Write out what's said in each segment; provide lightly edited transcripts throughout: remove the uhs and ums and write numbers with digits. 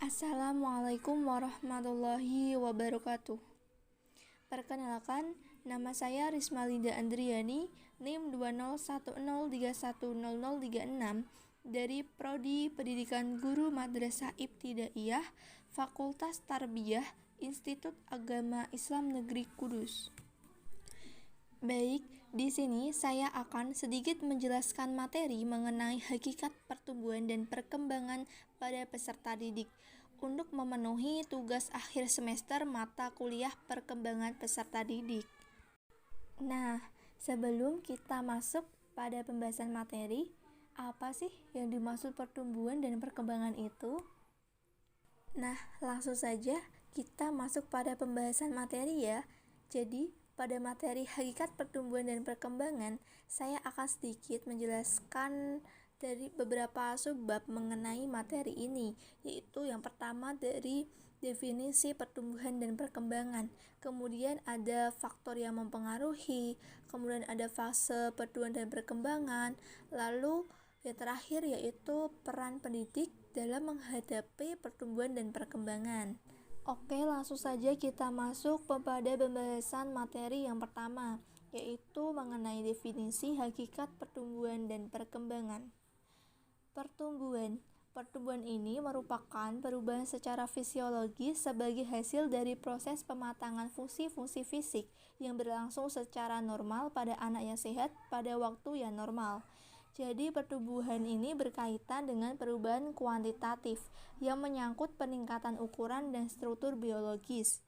Assalamualaikum warahmatullahi wabarakatuh. Perkenalkan, nama saya Rismalinda Andriani, NIM 20103100036 dari Prodi Pendidikan Guru Madrasah Ibtidaiyah, Fakultas Tarbiyah, Institut Agama Islam Negeri Kudus. Baik, di sini saya akan sedikit menjelaskan materi mengenai hakikat pertumbuhan dan perkembangan pada peserta didik untuk memenuhi tugas akhir semester mata kuliah perkembangan peserta didik. Nah, sebelum kita masuk pada pembahasan materi, apa sih yang dimaksud pertumbuhan dan perkembangan itu? Nah, langsung saja kita masuk pada pembahasan materi ya. Jadi, pada materi hakikat pertumbuhan dan perkembangan, saya akan sedikit menjelaskan dari beberapa subbab mengenai materi ini, yaitu yang pertama dari definisi pertumbuhan dan perkembangan, kemudian ada faktor yang mempengaruhi, kemudian ada fase pertumbuhan dan perkembangan, lalu yang terakhir yaitu peran pendidik dalam menghadapi pertumbuhan dan perkembangan. Oke, langsung saja kita masuk pada pembahasan materi yang pertama, yaitu mengenai definisi hakikat pertumbuhan dan perkembangan. Pertumbuhan ini merupakan perubahan secara fisiologis sebagai hasil dari proses pematangan fungsi-fungsi fisik yang berlangsung secara normal pada anak yang sehat pada waktu yang normal. Jadi pertumbuhan ini berkaitan dengan perubahan kuantitatif yang menyangkut peningkatan ukuran dan struktur biologis.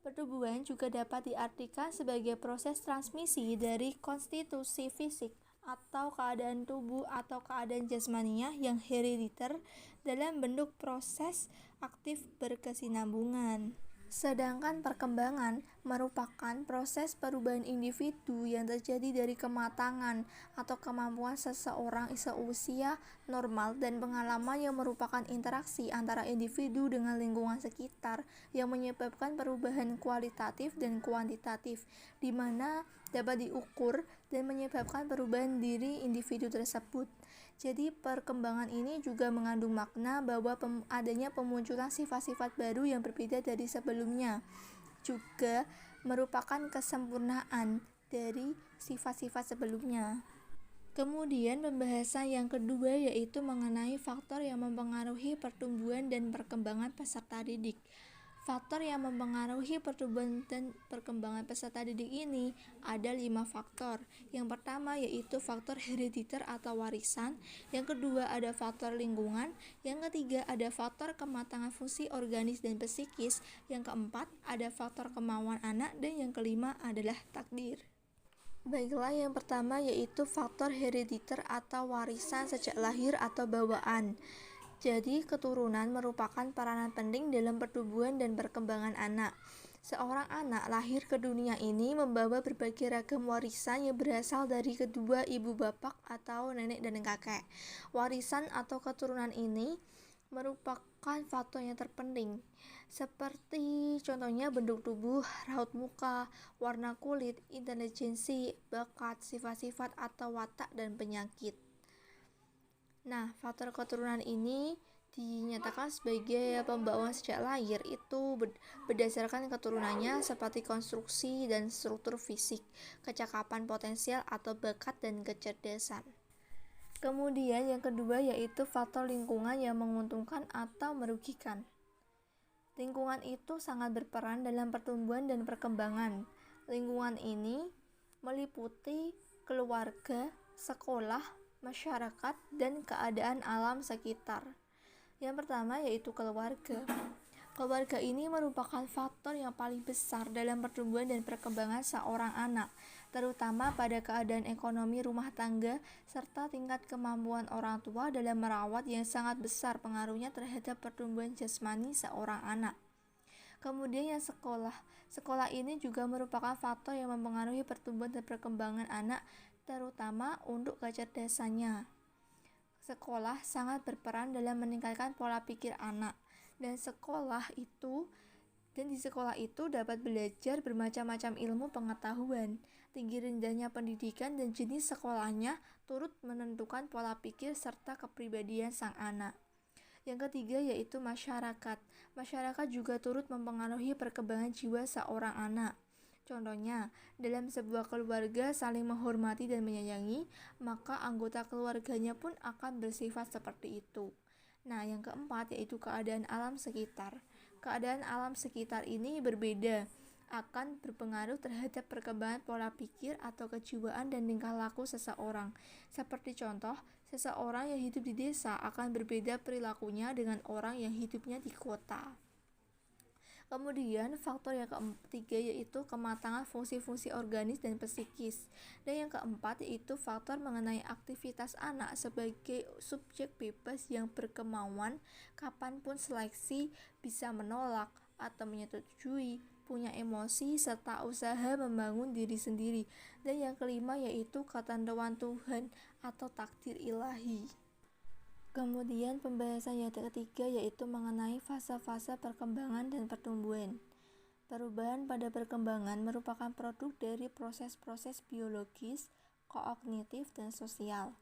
Pertumbuhan juga dapat diartikan sebagai proses transmisi dari konstitusi fisik atau keadaan tubuh atau keadaan jasmaniah yang herediter dalam bentuk proses aktif berkesinambungan. Sedangkan perkembangan merupakan proses perubahan individu yang terjadi dari kematangan atau kemampuan seseorang seusia normal dan pengalaman yang merupakan interaksi antara individu dengan lingkungan sekitar yang menyebabkan perubahan kualitatif dan kuantitatif, di mana dapat diukur dan menyebabkan perubahan diri individu tersebut. Jadi perkembangan ini juga mengandung makna bahwa adanya pemunculan sifat-sifat baru yang berbeda dari sebelumnya, juga merupakan kesempurnaan dari sifat-sifat sebelumnya. Kemudian pembahasan yang kedua yaitu mengenai faktor yang mempengaruhi pertumbuhan dan perkembangan peserta didik. Faktor yang mempengaruhi pertumbuhan dan perkembangan peserta didik ini ada 5 faktor. Yang pertama yaitu faktor herediter atau warisan, yang kedua ada faktor lingkungan, yang ketiga ada faktor kematangan fungsi organis dan psikis, yang keempat ada faktor kemauan anak, dan yang kelima adalah takdir. Baiklah, yang pertama yaitu faktor herediter atau warisan sejak lahir atau bawaan. Jadi, keturunan merupakan peranan penting dalam pertumbuhan dan perkembangan anak. Seorang anak lahir ke dunia ini membawa berbagai ragam warisan yang berasal dari kedua ibu bapak atau nenek dan kakek. Warisan atau keturunan ini merupakan faktor yang terpenting, seperti contohnya bentuk tubuh, raut muka, warna kulit, intelijensi, bakat, sifat-sifat atau watak, dan penyakit. Nah, faktor keturunan ini dinyatakan sebagai pembawaan sejak lahir itu berdasarkan keturunannya seperti konstruksi dan struktur fisik, kecakapan potensial atau bakat, dan kecerdasan. Kemudian yang kedua yaitu faktor lingkungan yang menguntungkan atau merugikan. Lingkungan itu sangat berperan dalam pertumbuhan dan perkembangan. Lingkungan ini meliputi keluarga, sekolah, masyarakat, dan keadaan alam sekitar. Yang pertama yaitu keluarga. Keluarga ini merupakan faktor yang paling besar dalam pertumbuhan dan perkembangan seorang anak, terutama pada keadaan ekonomi rumah tangga serta tingkat kemampuan orang tua dalam merawat yang sangat besar pengaruhnya terhadap pertumbuhan jasmani seorang anak. Kemudian yang sekolah. Sekolah ini juga merupakan faktor yang mempengaruhi pertumbuhan dan perkembangan anak, terutama untuk kecerdasannya. Sekolah sangat berperan dalam meningkatkan pola pikir anak, dan di sekolah itu dapat belajar bermacam-macam ilmu pengetahuan. Tinggi rendahnya pendidikan dan jenis sekolahnya turut menentukan pola pikir serta kepribadian sang anak. Yang ketiga yaitu masyarakat. Masyarakat juga turut mempengaruhi perkembangan jiwa seorang anak. Contohnya, dalam sebuah keluarga saling menghormati dan menyayangi, maka anggota keluarganya pun akan bersifat seperti itu. Nah, yang keempat yaitu keadaan alam sekitar. Keadaan alam sekitar ini berbeda, akan berpengaruh terhadap perkembangan pola pikir atau kejiwaan dan tingkah laku seseorang. Seperti contoh, seseorang yang hidup di desa akan berbeda perilakunya dengan orang yang hidupnya di kota. Kemudian faktor yang ketiga yaitu kematangan fungsi-fungsi organis dan psikis. Dan yang keempat yaitu faktor mengenai aktivitas anak sebagai subjek bebas yang berkemauan kapanpun seleksi, bisa menolak atau menyetujui, punya emosi, serta usaha membangun diri sendiri. Dan yang kelima yaitu ketentuan Tuhan atau takdir ilahi. Kemudian pembahasan yang ketiga yaitu mengenai fase-fase perkembangan dan pertumbuhan. Perubahan pada perkembangan merupakan produk dari proses-proses biologis, kognitif, dan sosial.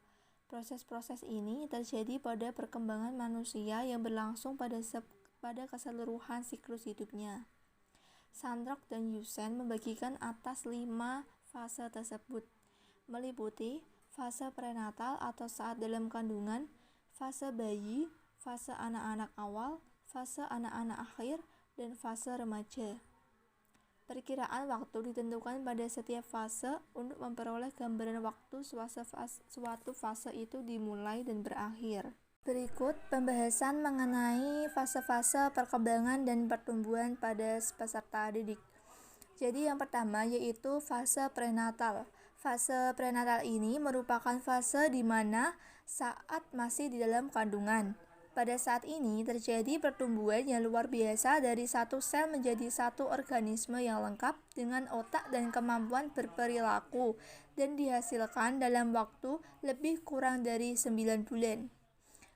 Proses-proses ini terjadi pada perkembangan manusia yang berlangsung pada keseluruhan siklus hidupnya. Sandrock dan Yusen membagikan atas 5 fase tersebut, meliputi fase prenatal atau saat dalam kandungan, fase bayi, fase anak-anak awal, fase anak-anak akhir, dan fase remaja. Perkiraan waktu ditentukan pada setiap fase untuk memperoleh gambaran waktu suatu fase itu dimulai dan berakhir. Berikut pembahasan mengenai fase-fase perkembangan dan pertumbuhan pada peserta didik. Jadi yang pertama yaitu fase prenatal. Fase prenatal ini merupakan fase di mana saat masih di dalam kandungan. Pada saat ini terjadi pertumbuhan yang luar biasa dari satu sel menjadi satu organisme yang lengkap dengan otak dan kemampuan berperilaku dan dihasilkan dalam waktu lebih kurang dari 9 bulan.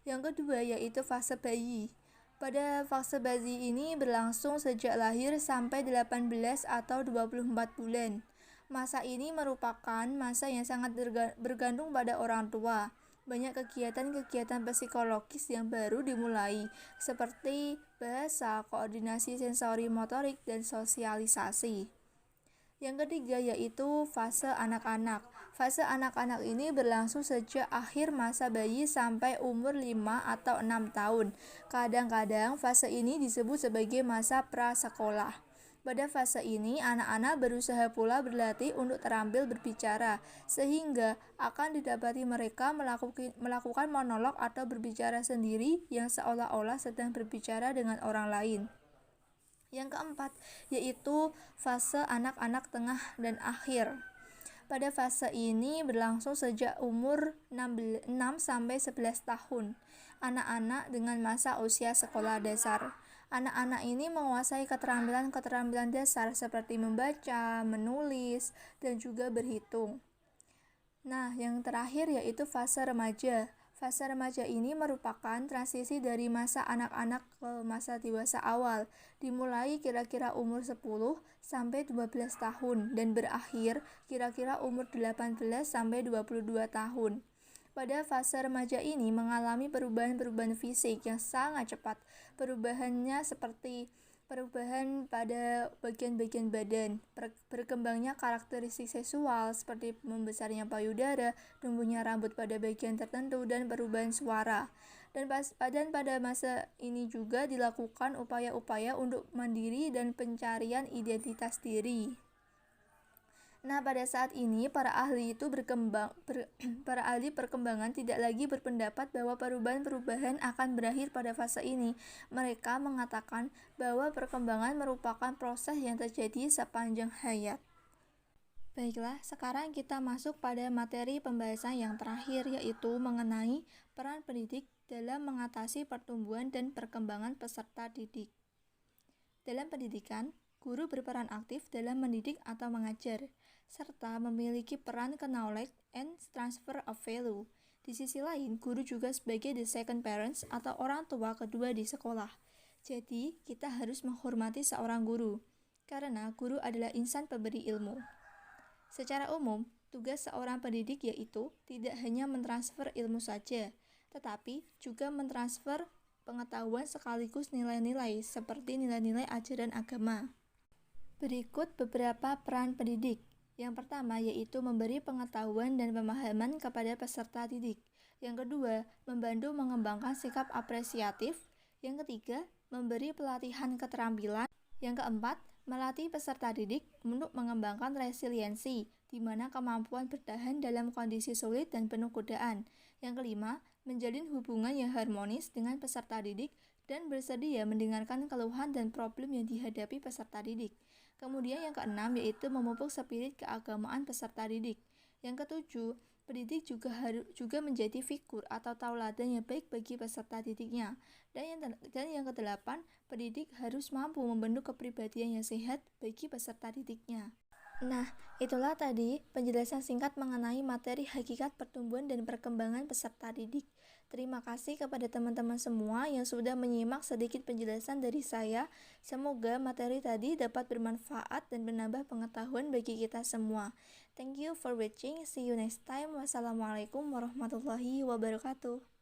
Yang kedua yaitu fase bayi. Pada fase bayi ini berlangsung sejak lahir sampai 18 atau 24 bulan. Masa ini merupakan masa yang sangat bergantung pada orang tua. Banyak kegiatan-kegiatan psikologis yang baru dimulai, seperti bahasa, koordinasi sensori motorik, dan sosialisasi. Yang ketiga yaitu fase anak-anak. Fase anak-anak ini berlangsung sejak akhir masa bayi sampai umur 5 atau 6 tahun. Kadang-kadang fase ini disebut sebagai masa prasekolah. Pada fase ini, anak-anak berusaha pula berlatih untuk terampil berbicara, sehingga akan didapati mereka melakukan monolog atau berbicara sendiri yang seolah-olah sedang berbicara dengan orang lain. Yang keempat, yaitu fase anak-anak tengah dan akhir. Pada fase ini berlangsung sejak umur 6-11 tahun. Anak-anak dengan masa usia sekolah dasar. Anak-anak ini menguasai keterampilan-keterampilan dasar seperti membaca, menulis, dan juga berhitung. Nah, yang terakhir yaitu fase remaja. Fase remaja ini merupakan transisi dari masa anak-anak ke masa dewasa awal, dimulai kira-kira umur 10 sampai 12 tahun dan berakhir kira-kira umur 18 sampai 22 tahun. Pada fase remaja ini mengalami perubahan-perubahan fisik yang sangat cepat. Perubahannya seperti perubahan pada bagian-bagian badan, berkembangnya karakteristik seksual seperti membesarnya payudara, tumbuhnya rambut pada bagian tertentu, dan perubahan suara. Dan pada masa ini juga dilakukan upaya-upaya untuk mandiri dan pencarian identitas diri. Nah, pada saat ini para ahli perkembangan tidak lagi berpendapat bahwa perubahan-perubahan akan berakhir pada fase ini. Mereka mengatakan bahwa perkembangan merupakan proses yang terjadi sepanjang hayat. Baiklah, sekarang kita masuk pada materi pembahasan yang terakhir, yaitu mengenai peran pendidik dalam mengatasi pertumbuhan dan perkembangan peserta didik. Dalam pendidikan, guru berperan aktif dalam mendidik atau mengajar, serta memiliki peran knowledge and transfer of value. Di sisi lain, guru juga sebagai the second parents atau orang tua kedua di sekolah. Jadi, kita harus menghormati seorang guru, karena guru adalah insan pemberi ilmu. Secara umum, tugas seorang pendidik yaitu tidak hanya mentransfer ilmu saja, tetapi juga mentransfer pengetahuan sekaligus nilai-nilai seperti nilai-nilai ajaran agama. Berikut beberapa peran pendidik. Yang pertama yaitu memberi pengetahuan dan pemahaman kepada peserta didik. Yang kedua, membantu mengembangkan sikap apresiatif. Yang ketiga, memberi pelatihan keterampilan. Yang keempat, melatih peserta didik untuk mengembangkan resiliensi, di mana kemampuan bertahan dalam kondisi sulit dan penuh godaan. Yang kelima, menjalin hubungan yang harmonis dengan peserta didik dan bersedia mendengarkan keluhan dan problem yang dihadapi peserta didik. Kemudian yang keenam yaitu memupuk spirit keagamaan peserta didik. Yang ketujuh, pendidik juga menjadi figur atau tauladan yang baik bagi peserta didiknya. Dan yang kedelapan, pendidik harus mampu membentuk kepribadian yang sehat bagi peserta didiknya. Nah, itulah tadi penjelasan singkat mengenai materi hakikat pertumbuhan dan perkembangan peserta didik. Terima kasih kepada teman-teman semua yang sudah menyimak sedikit penjelasan dari saya. Semoga materi tadi dapat bermanfaat dan menambah pengetahuan bagi kita semua. Thank you for watching. See you next time. Wassalamualaikum warahmatullahi wabarakatuh.